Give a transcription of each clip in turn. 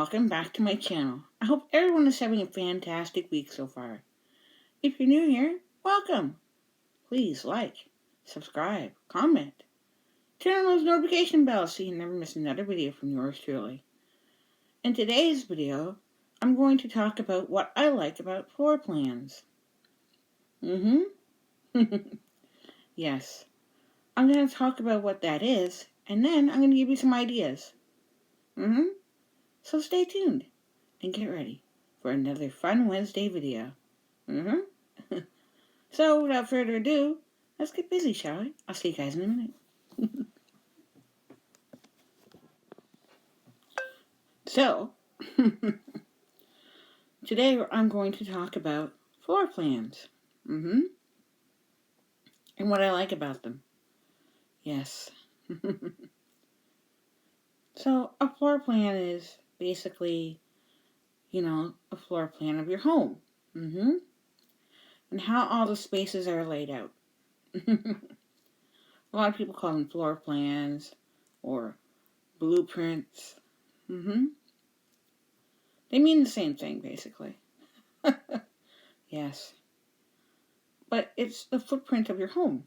welcome back to my channel. I hope everyone is having a fantastic week so far. If you're new here, welcome. Please like, subscribe, comment. Turn on those notification bells so you never miss another video from yours truly. In today's video, I'm going to talk about what I like about floor plans. Yes, I'm going to talk about what that is, and then I'm going to give you some ideas. So stay tuned and get ready for another fun Wednesday video. So without further ado, let's get busy, shall we? I'll see you guys in a minute. So, today I'm going to talk about floor plans. And what I like about them. Yes. So, a floor plan is basically, a floor plan of your home. And how all the spaces are laid out. A lot of people call them floor plans or blueprints. They mean the same thing, basically. Yes. But it's the footprint of your home.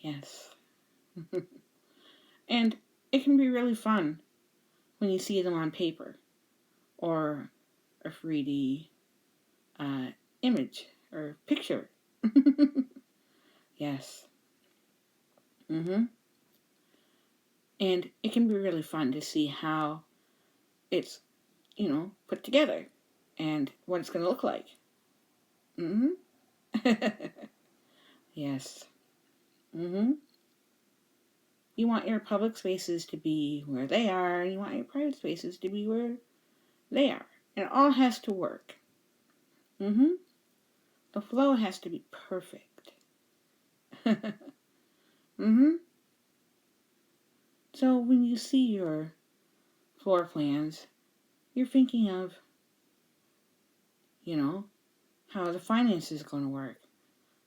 Yes. And it can be really fun when you see them on paper or a 3D image or picture. Yes. And it can be really fun to see how it's, put together and what it's going to look like. Yes. You want your public spaces to be where they are, and you want your private spaces to be where they are. And it all has to work. The flow has to be perfect. So when you see your floor plans, you're thinking of, how the finance is going to work.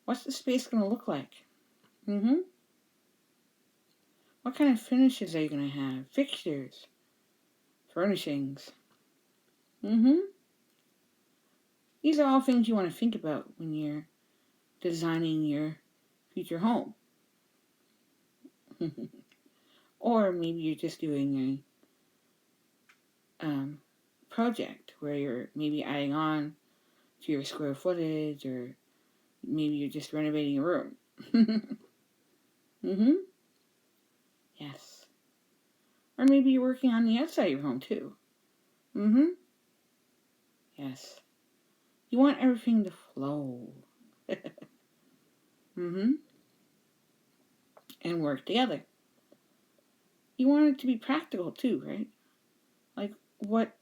What's the space going to look like? What kind of finishes are you going to have? Fixtures, furnishings. These are all things you want to think about when you're designing your future home. Or maybe you're just doing a project where you're maybe adding on to your square footage, or maybe you're just renovating a room. Yes. Or maybe you're working on the outside of your home too. Yes. You want everything to flow. And work together. You want it to be practical too, right? Like what,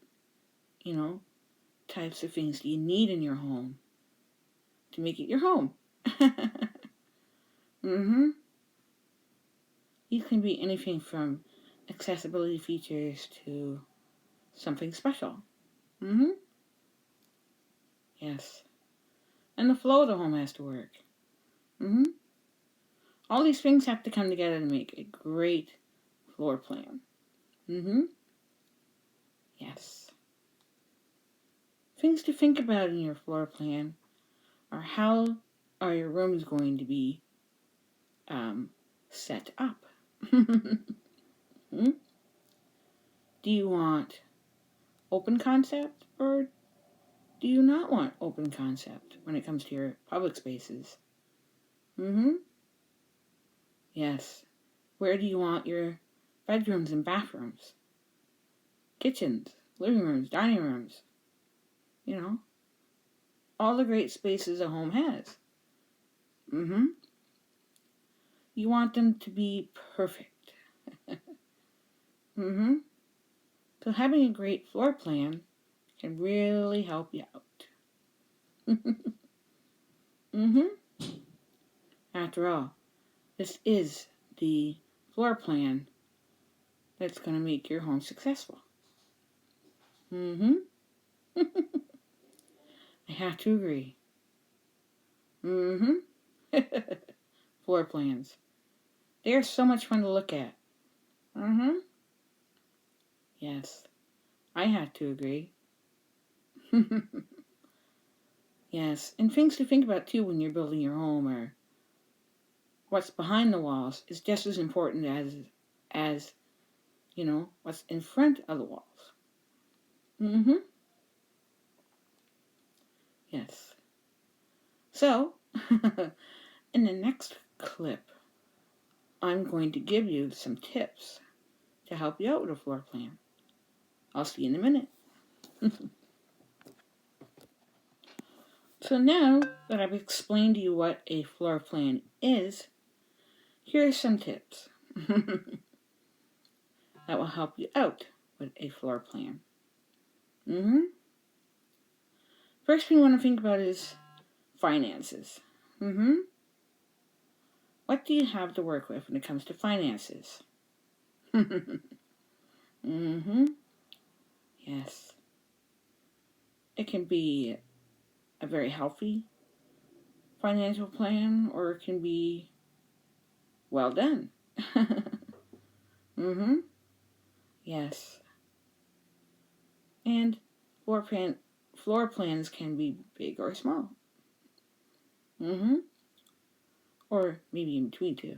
types of things do you need in your home to make it your home? These can be anything from accessibility features to something special. Yes. And the flow of the home has to work. All these things have to come together to make a great floor plan. Yes. Things to think about in your floor plan are how are your rooms going to be set up. Do you want open concept, or do you not want open concept when it comes to your public spaces? Yes. Where do you want your bedrooms and bathrooms? Kitchens, living rooms, dining rooms. All the great spaces a home has. You want them to be perfect. So having a great floor plan can really help you out. After all, this is the floor plan that's going to make your home successful. I have to agree. Floor plans. They are so much fun to look at. Yes, I had to agree. Yes, and things to think about too when you're building your home are what's behind the walls is just as important as what's in front of the walls. Mm-hmm. Yes. So, in the next clip, I'm going to give you some tips to help you out with a floor plan. I'll see you in a minute. So now that I've explained to you what a floor plan is, here are some tips that will help you out with a floor plan. Mm-hmm. First thing you want to think about is finances. Mm-hmm. What do you have to work with when it comes to finances? Mm-hmm. Yes. It can be a very healthy financial plan, or it can be well done. Mm-hmm. Yes. And floor plans can be big or small. Mm-hmm. Or maybe in between two.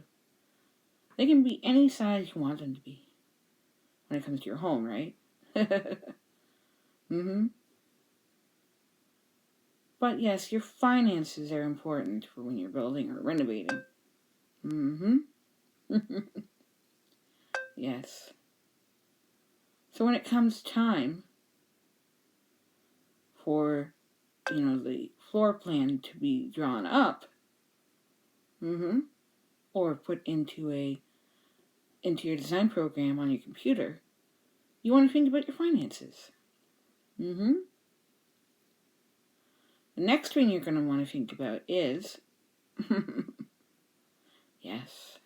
They can be any size you want them to be when it comes to your home, right? Mm-hmm. But yes, your finances are important for when you're building or renovating. Mm-hmm. Yes. So when it comes time for, the floor plan to be drawn up, mm-hmm, or put into your design program on your computer, you want to think about your finances. Mm-hmm. The next thing you're going to want to think about is, yes,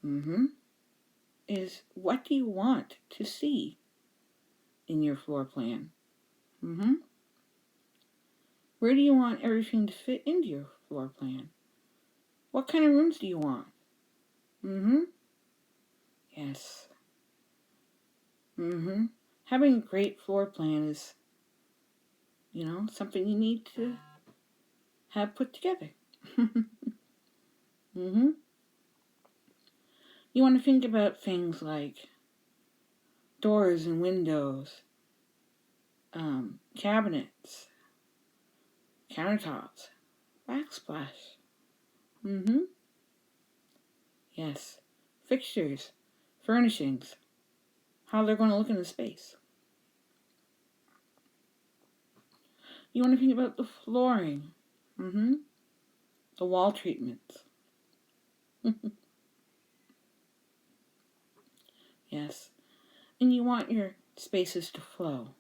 mm-hmm, is what do you want to see in your floor plan? Mm-hmm. Where do you want everything to fit into your floor plan? What kind of rooms do you want? Mm-hmm. Yes. Mm-hmm. Having a great floor plan is, something you need to have put together. Mm-hmm. You want to think about things like doors and windows, cabinets, countertops, backsplash. Mm-hmm. Yes. Fixtures, furnishings, how they're going to look in the space. You want to think about the flooring. Mm-hmm. The wall treatments. Yes. And you want your spaces to flow.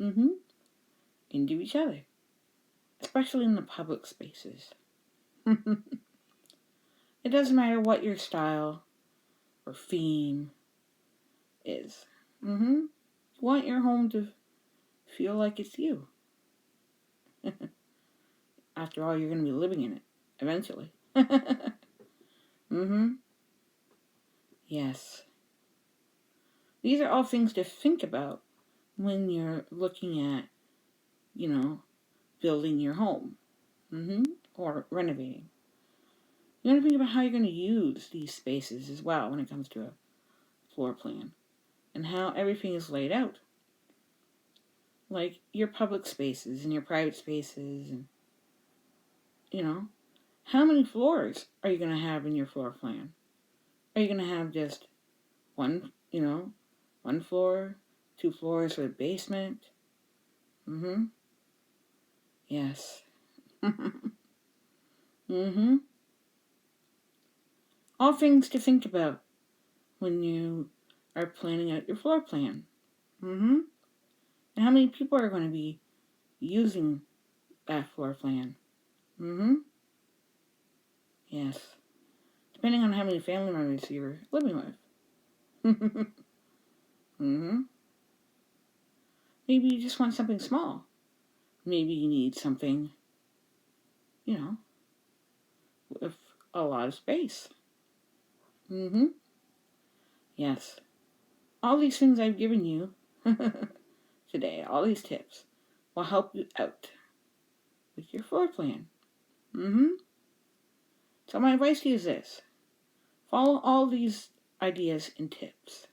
Mm-hmm. Into each other. Especially in the public spaces. It doesn't matter what your style or theme is. Mm-hmm. You want your home to feel like it's you. After all, you're going to be living in it eventually. Mm-hmm. Yes. These are all things to think about when you're looking at, building your home. Mm-hmm. Or renovating. You want to think about how you're going to use these spaces as well when it comes to a floor plan. And how everything is laid out. Like your public spaces and your private spaces and, how many floors are you going to have in your floor plan? Are you going to have just one, one floor, 2 floors for the basement? Mm-hmm. Yes. Mm-hmm. All things to think about when you are planning out your floor plan. Mm-hmm. And how many people are going to be using that floor plan? Mm-hmm. Yes. Depending on how many family members you're living with. Mm-hmm. Maybe you just want something small. Maybe you need something, with a lot of space. Mm-hmm. Yes. all these things I've given you today, all these tips, will help you out with your floor plan. So my advice to you is this. Follow all these ideas and tips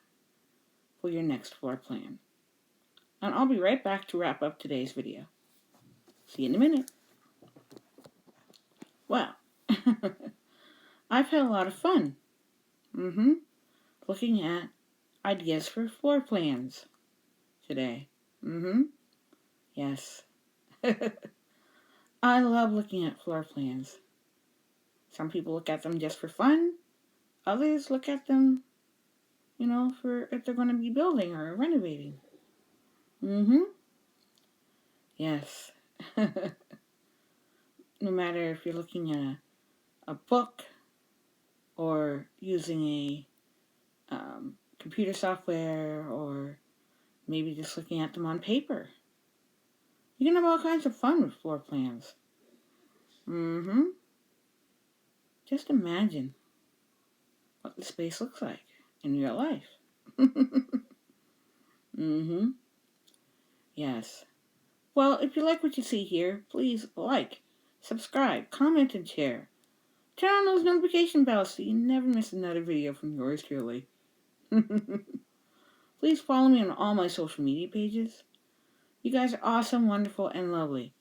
for your next floor plan. And I'll be right back to wrap up today's video. See you in a minute. Well, I've had a lot of fun. Looking at ideas for floor plans today. Yes. I love looking at floor plans. Some people look at them just for fun. Others look at them, for if they're going to be building or renovating. Yes. No matter if you're looking at a book or using a computer software, or maybe just looking at them on paper. You can have all kinds of fun with floor plans. Just imagine what the space looks like in real life. Yes. Well, if you like what you see here, please like, subscribe, comment, and share. Turn on those notification bells so you never miss another video from yours truly. Please follow me on all my social media pages. You guys are awesome, wonderful, and lovely.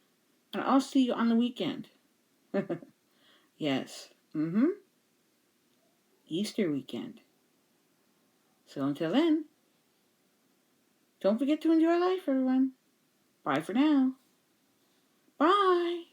And I'll see you on the weekend. Yes. Easter weekend. So until then, don't forget to enjoy life, everyone. Bye for now. Bye.